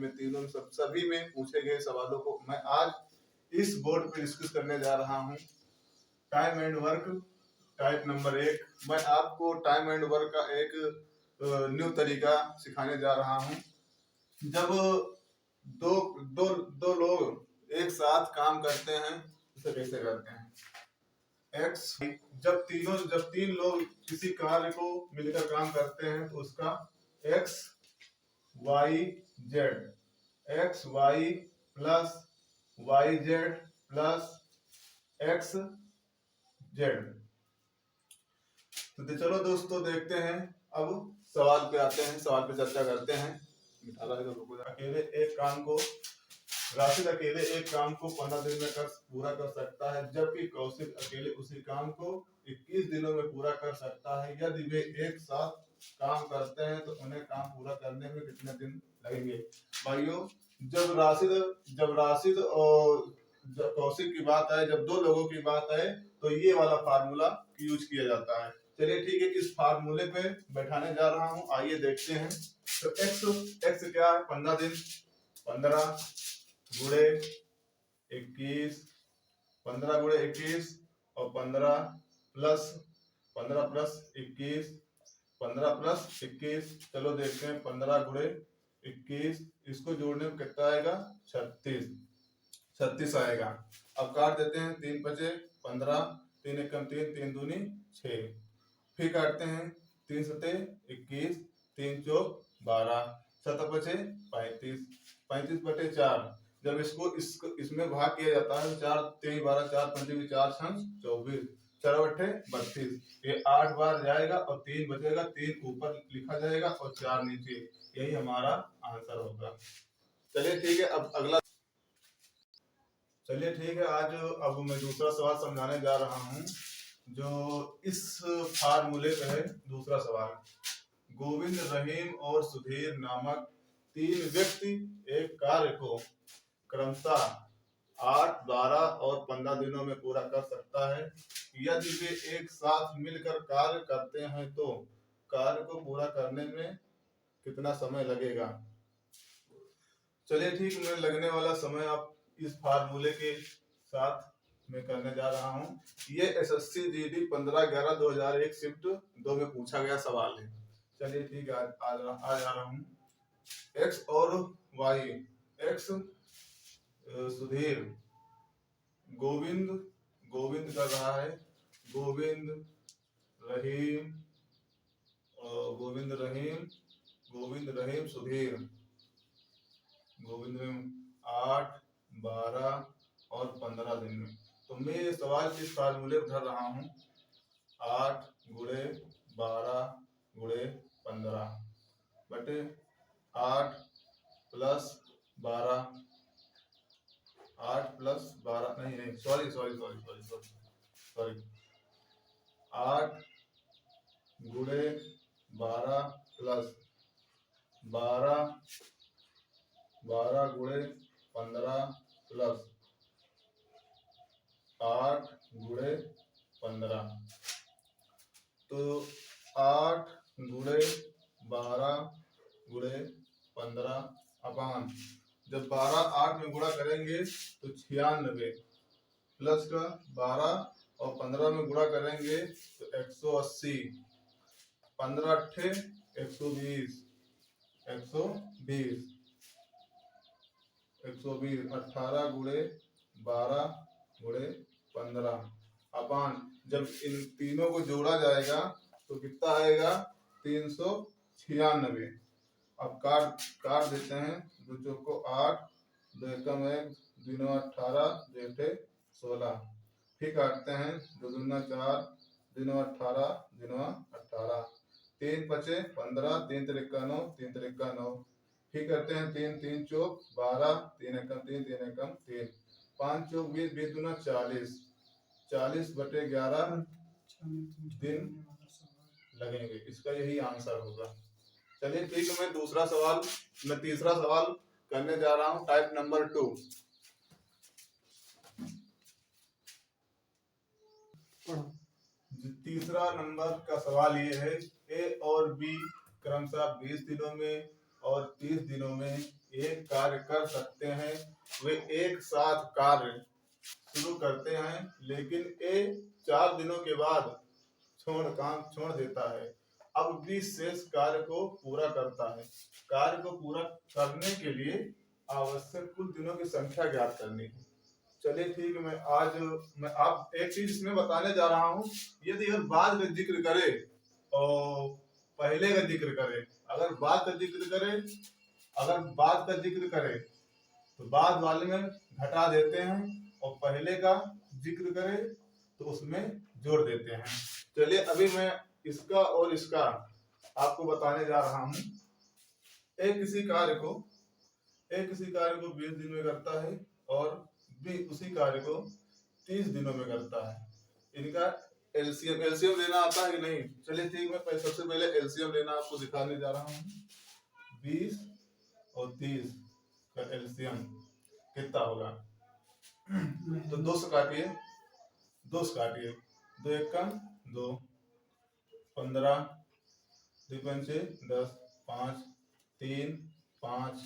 में, तीनों में, सभी में पूछे गए सवालों को मैं आज इस बोर्ड पे डिस्कस करने जा रहा हूँ। Time and work type number 1। मैं आपको टाइम एंड वर्क का एक न्यू तरीका सिखाने जा रहा हूँ। जब दो दो दो लोग एक साथ काम करते हैं, उसे कैसे करते हैं? एक्स, जब तीन लोग किसी कार्य को मिलकर काम करते हैं तो उसका X Y Z, X Y plus Y Z plus X Z. तो चलो दोस्तों देखते हैं, अब सवाल पे आते हैं, सवाल पे चर्चा करते हैं। अकेले एक काम को राशिद अकेले एक काम को 15 दिन में पूरा कर सकता है, जबकि कौशिक अकेले उसी काम को 21 दिनों में पूरा कर सकता है। यदि वे एक साथ काम करते हैं तो उन्हें काम पूरा करने में कितने दिन लगेंगे? भाइयों, जब राशिद और जब कौशिक की बात आए, जब दो लोगों की बात आए, तो ये वाला फार्मूला यूज किया जाता है। चलिए ठीक है, इस फार्मूले पे बैठाने जा रहा हूँ, आइए देखते हैं। तो एक्स क्या है? 15 दिन। 15 गुणे 21, 15 गुणे 21 और 15 प्लस 21, 15 प्लस 21। चलो देखते हैं, 15 गुणे 21, इसको जोड़ने में कितना आएगा? 36 आएगा। अब काट देते हैं, 3 बचे 15, 3 एकम 3, 3 दूनी 6। फिर काटते हैं, 3 सते 21, 3 चौक 12, 7 बचे 35, 35 बटे 4। जब इसमें भाग किया जाता है, 4 3 12, 4 5 4 6 24, 4 बटे 32। ये 8 बार जाएगा और 3 बचेगा, 3 ऊपर लिखा जाएगा और 4 नीचे। यही हमारा आंसर होगा। चलिए ठीक है, अब अगला। चलिए ठीक है, अब मैं दूसरा सवाल समझाने जा रहा हूँ, जो इस फार्मूले पे है। दूसरा सवाल, गोविंद, रहीम और सुधीर नामक 3 व्यक्ति एक कार्य को क्रमशः 8, 12 और 15 दिनों में पूरा कर सकता है। यदि वे एक साथ मिलकर कार्य करते हैं तो कार्य को पूरा करने में कितना समय लगेगा? चलिए ठीक, मैं लगने वाला समय आप इस फार्मूले के साथ मैं करने जा रहा हूँ। ये एसएससी जीडी 15/11/2001 शिफ्ट 2 में पूछा गया सवाल है। चलिए ठीक है, आ जा रहा हूँ। एक्स और वाई, एक्स सुधीर, गोविंद कर रहा है, गोविंद रहीम सुधीर, गोविंद में 8, 12 और 15 दिन में। तो मैं ये सवाल किस फार्मूले पर धर रहा हूँ? 8 गुणे 12 गुणे 15 बटे 8 प्लस 12, 8 प्लस 12 नहीं, सॉरी 8 गुणे 12 प्लस 12 गुणे 15 प्लस 8 गुणे 15। तो 8 गुणे 12 गुणे 15 अपान, जब 12 8 में गुणा करेंगे तो 96, प्लस का 12 और 15 में गुणा करेंगे तो 180, 15 अट्ठे 120, 18 गुणे 12 गुणे 15 अपान, जब इन तीनों को जोड़ा जाएगा तो कितना आएगा? 396। अब काट देते हैं, 2 चौको 8, 2 एकम 1, 2 9 18, 2 अठे 16। फिर काटते हैं, 2 दूना 4, 2 9 18, 2 9 18, 3 पचे 15, 3 तिरिक्का 9, 3 तिरिक्का 9। फिर करते हैं, 3 3 चौक 12, 3 एकम 3, 3 एकम 3, 5 चौक 20, 20 दूना 40, 40 बटे 11 दिन लगेंगे। इसका यही आंसर होगा। चलिए ठीक है, मैं तीसरा सवाल करने जा रहा हूँ, टाइप नंबर 2। तीसरा नंबर का सवाल ये है, ए और बी क्रमशः 20 दिनों में और 30 दिनों में एक कार्य कर सकते हैं, वे एक साथ कार्य शुरू करते हैं, लेकिन ए 4 दिनों के बाद काम छोड़ देता है। अब भी शेष कार्य को पूरा करता है। कार्य को पूरा करने के लिए आवश्यक कुल दिनों की संख्या ज्ञात करनी है। चलिए ठीक है, मैं आप एक चीज इसमें बताने जा रहा हूँ। यदि अगर बाद का जिक्र करे और पहले का जिक्र करे, अगर बाद का जिक्र करे तो बाद वाले में घटा देते हैं, और पहले का जिक्र करे तो उसमें जोड़ देते हैं। चलिए अभी मैं इसका और इसका आपको बताने जा रहा हूं। एक किसी कार्य को 20 दिन में करता है, और बी उसी कार्य को 30 दिनों में करता है। इनका एलसीएम लेना आता है कि नहीं? चलिए ठीक, मैं सबसे पहले एलसीएम लेना आपको दिखाने जा रहा हूँ। 20 और 30 का एलसीएम कितना होगा? तो 2 से काटिए, 2 एक कम 2, 15, 2 पंचे 10, 5, 3, 5,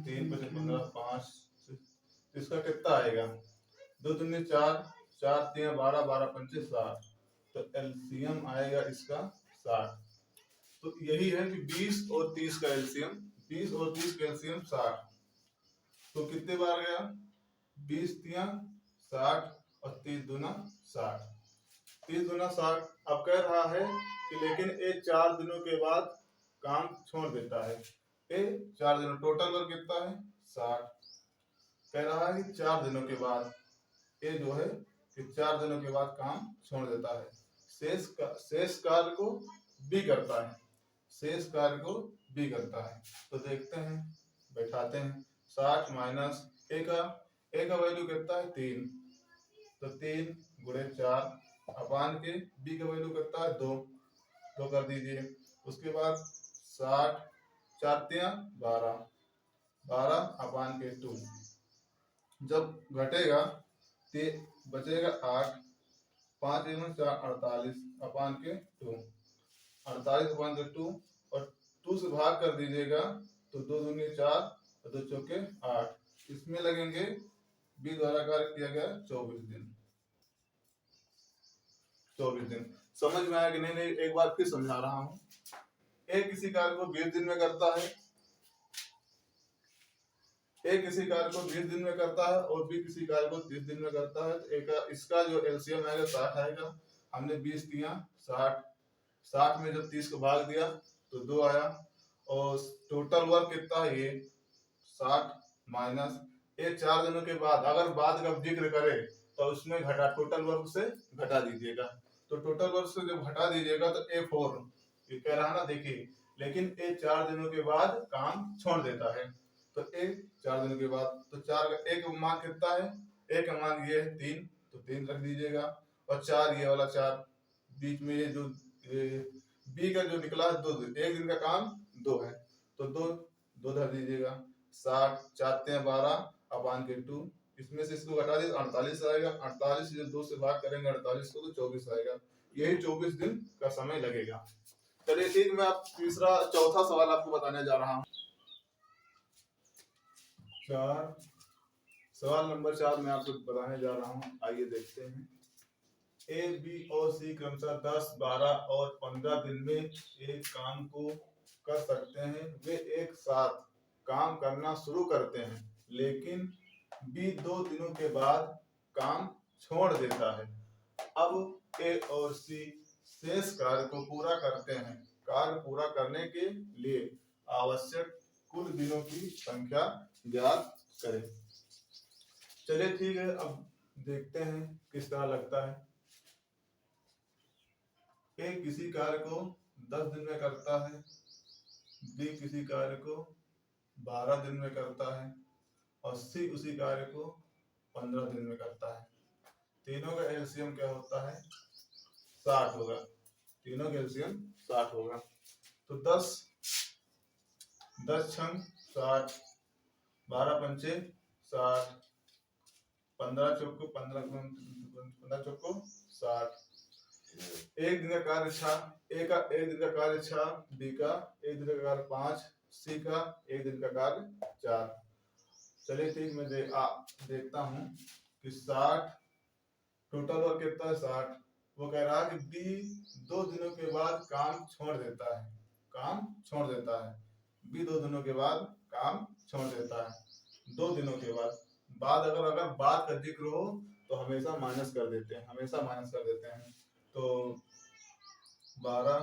3 पंचे 15, 5, इसका कितना आएगा? 2 दूनी 4, 4 3 12, 12 पंचे 60, तो एलसीएम आएगा इसका 60। तो यही है कि 20 और 30 का एलसीएम, 20 और 30 का एलसीएम 60। तो कितने बार गया? 20 तिया 60 और 30 दूना 60, 30 दूना 60। अब कह रहा है कि लेकिन ये 4 दिनों के बाद काम छोड़ देता है। ये 4 दिनों, टोटल वर्क कितना है? 60। कह रहा है कि 4 दिनों के बाद ये जो है कि 4 दिनों के बाद काम छोड़ देता है। शेष कार्य को बी करता है, तो देखते हैं, बैठाते हैं। 60 माइनस ए का वैल्यू कितना है? 3, तो 3 गुणे 4 अपान के बी का वैल्यू कितना है? 2 कर दीजिए। उसके बाद 60 4 तिया 12, 12 अपान के 2, जब घटेगा तो बचेगा 8, 5 1 4 48 अपान के 2, 48 अपान के 2, और 2 से भाग कर दीजिएगा तो 2 दूनी 4 और 2 चौके 8। इसमें लगेंगे बी द्वारा कार्य किया गया 24 दिन। समझ में आया कि नहीं? एक बार फिर समझा रहा हूँ। एक किसी कार्य को 20 दिन में करता है, ए किसी कार्य को 20 दिन में करता है, और बी किसी कार्य को 30 दिन में करता है। तो एक इसका जो एलसीएम आएगा 60 आएगा। हमने 20 दिया 60, 60 में जब 30 को भाग दिया तो 2 आया, और टोटल वर्क कितना है? ये 60 माइनस ये 4 दिनों के बाद, अगर बाद का जिक्र करे तो उसमें घटा, टोटल वर्क से घटा दीजिएगा। तो टोटल वर्क से जब घटा दीजिएगा तो A4 ये कह रहा ना, देखिए, लेकिन ये 4 दिनों के बाद काम छोड़ देता है। तो एक 4 दिनों के बाद, तो 4 का एक मान कितना है? एक का मान ये है 3, तो 3 रख दीजिएगा, और 4 ये वाला 4, बीच में ये जो बी का जो निकला है 2, एक दिन का काम 2 है, तो 2 धर दीजिएगा। 60 4 3 12 अपान के 2, इसमें से इसको घटा दिए 48 आएगा। 48 जो 2 से भाग करेंगे 48 को तो 24 आएगा। यही 24 दिन का समय लगेगा। चलिए ठीक, मैं आप चौथा सवाल आपको बताने जा रहा हूँ। सवाल नंबर 4 मैं आपको बताने जा रहा हूँ। आइए देखते हैं। ए बी और सी क्रमशः 10 12 और 15 दिन में एक काम को कर सकते हैं। वे एक साथ काम करना शुरू करते हैं, लेकिन बी 2 दिनों के बाद काम छोड़ देता है। अब ए और सी शेष कार्य को पूरा करते हैं। कार्य पूरा करने के लिए आवश्यक कुल दिनों की संख्या ज्ञात करें। चलिए ठीक है, अब देखते हैं किस तरह लगता है। ए किसी कार्य को 10 दिन में करता है, बी किसी कार्य को 12 दिन में करता है, और सी उसी कार्य को 15 दिन में करता है। तीनों का एलसीएम क्या होता है? 60 होगा। तीनों का एलसीएम 60 होगा। तो 10 छंग 60, 12 पंचे 60, 15 चौको 15 चौको 60। एक दिन का कार्य 6, ए का एक दिन का कार्य 6, बी का एक दिन का कार्य 5, सी का एक दिन का कार्य 4। चलिए ठीक, मैं देखता हूँ कि 60 टोटल वर्क कितना है 60। वो कह रहा है कि बी 2 दिनों के बाद काम छोड़ देता है, काम छोड़ देता है। बी 2 दिनों के बाद काम छोड़ देता है। 2 दिनों के बाद अगर बाद का जिक्र हो तो हमेशा माइनस कर देते हैं, हमेशा माइनस कर देते हैं। तो 12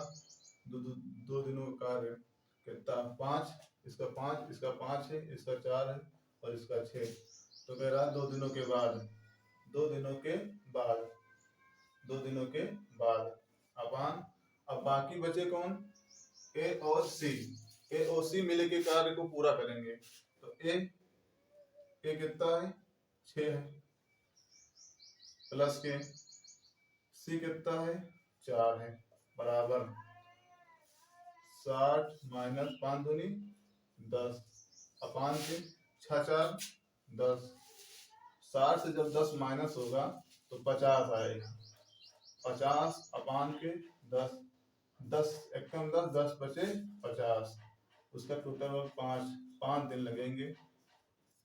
दो दिनों का कार्य कितना 5, इसका 5, इसका 5 है, इसका 4 है और इसका 6। तो कह रहा है 2 दिनों के बाद, 2 दिनों के बाद, 2 दिनों के बाद अपान, अब बाकी बचे कौन, ए और सी। ए और सी मिले के कार्य को पूरा करेंगे। तो ए कितना है 6 है, प्लस के सी कितना है 4 है, बराबर 60 माइनस 5 दूनी 10 अपान के 6 4 10। 60 से जब 10 माइनस होगा तो 50 आएगा। 50 अपान के 10, 10 एकदम 10, 10 बचे 50। उसका टोटल 5 दिन लगेंगे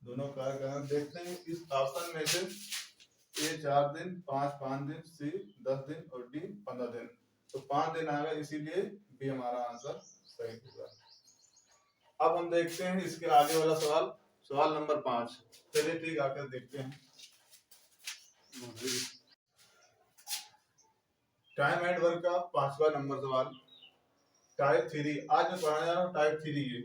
दोनों कार्य करना। देखते हैं इस ऑप्शन में से ए 4 दिन, 5 दिन, सी 10 दिन और डी 15 दिन। तो 5 दिन आएगा, इसीलिए बी हमारा आंसर सही होगा। अब हम देखते हैं इसके आगे वाला सवाल, सवाल नंबर 5। चलिए ठीक, आकर देखते हैं। टाइम एंड वर्क का 5वां नंबर सवाल, टाइप 3। आज मैं पढ़ाने जा रहा हूँ टाइप 3 ये।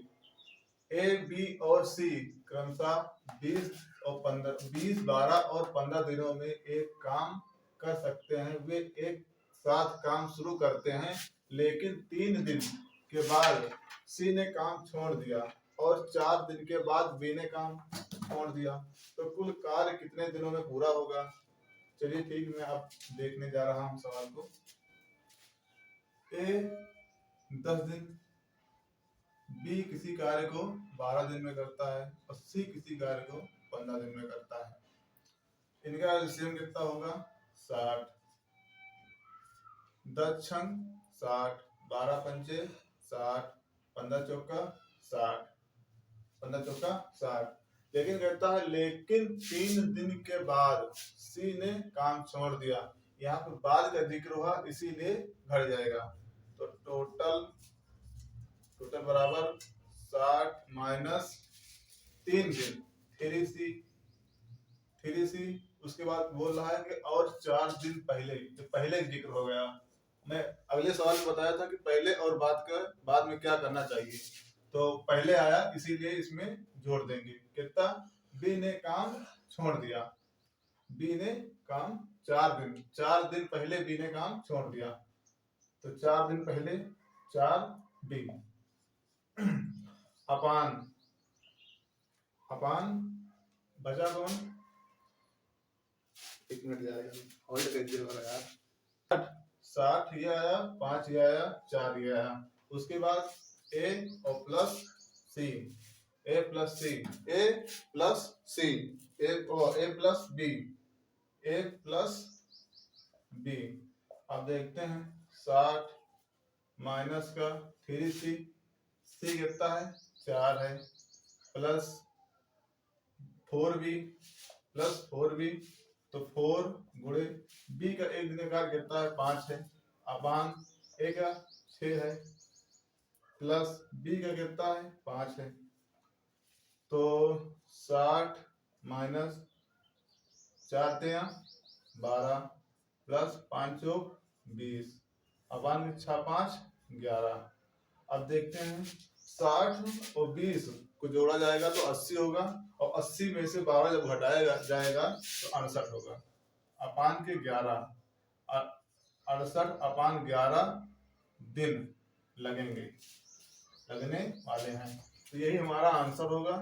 ए बी और सी क्रमशः 20 और 15, 20, 12 और 15 दिनों में एक काम कर सकते हैं। वे एक साथ काम शुरू करते हैं, लेकिन 3 दिन के बाद सी ने काम छोड़ दिया और 4 दिन के बाद बी ने काम छोड़ दिया। तो कुल कार्य कितने दिनों में पूरा होगा? चलिए ठीक, मैं अब देखने जा रहा हूँ सवाल को। ए 10 दिन, बी किसी कार्य को 12 दिन में करता है और सी किसी कार्य को 15 दिन में करता है। इनका एलसीएम कितना होगा 60। 10 छंग 60, 12 पंचे 60, 15 चौका 60, 15 चौका 60। लेकिन कहता है लेकिन 3 दिन के बाद सी ने काम छोड़ दिया। यहाँ पर बाद का जिक्र हुआ, इसीलिए घट जाएगा। तो टोटल बराबर 60 माइनस 3 दिन 3C। उसके बाद बोल रहा है कि और 4 दिन पहले, तो पहले जिक्र हो गया। मैं अगले सवाल में बताया था कि पहले और बाद में क्या करना चाहिए, तो पहले आया इसीलिए इसमें जोड़ देंगे। कितना, बी ने काम छोड़ दिया, बी ने काम 4 दिन पहले बी ने काम छोड़ दिया। तो 4 दिन पहले 4 बी अपान बचा कौन, 1 मिनट जाएगा, होल्ड कर यार। 60 ये आया, 5 ये आया, 4 ये आया। उसके बाद ए और प्लस सी, ए प्लस सी, ए प्लस सी, ए प्लस बी, ए प्लस बी। अब देखते हैं 60 माइनस का 3C, सी कितना है 4 है, प्लस 4B, प्लस 4B। तो 4 गुणे बी का एक दिन का कार्य कितना है 5 है, अपान ए का 6 है, प्लस बी का कितना है 5 है। तो 60 माइनस 4 12 प्लस 5 चौक 20, अपान 6 5 11। अब देखते हैं 60 और 20 को जोड़ा जाएगा तो 80 होगा, और 80 में से 12 जब घटाया जाएगा तो 68 होगा। अपान के 11, 68 अपान 11 दिन लगने वाले हैं। तो यही हमारा आंसर होगा।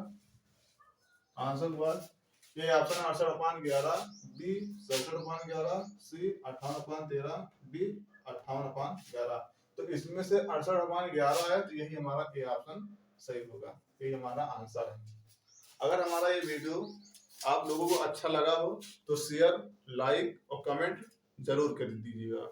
आंसर के बाद ये ऑप्शन 68 अपान 11, बी 67 अपान 11, सी 58 अपान 13, बी 58 अपान 11। तो इसमें से 68 अपान 11 है, तो यही हमारा ए ऑप्शन सही होगा, यही हमारा आंसर है। अगर हमारा ये वीडियो आप लोगों को अच्छा लगा हो तो शेयर, लाइक और कमेंट जरूर कर दीजिएगा।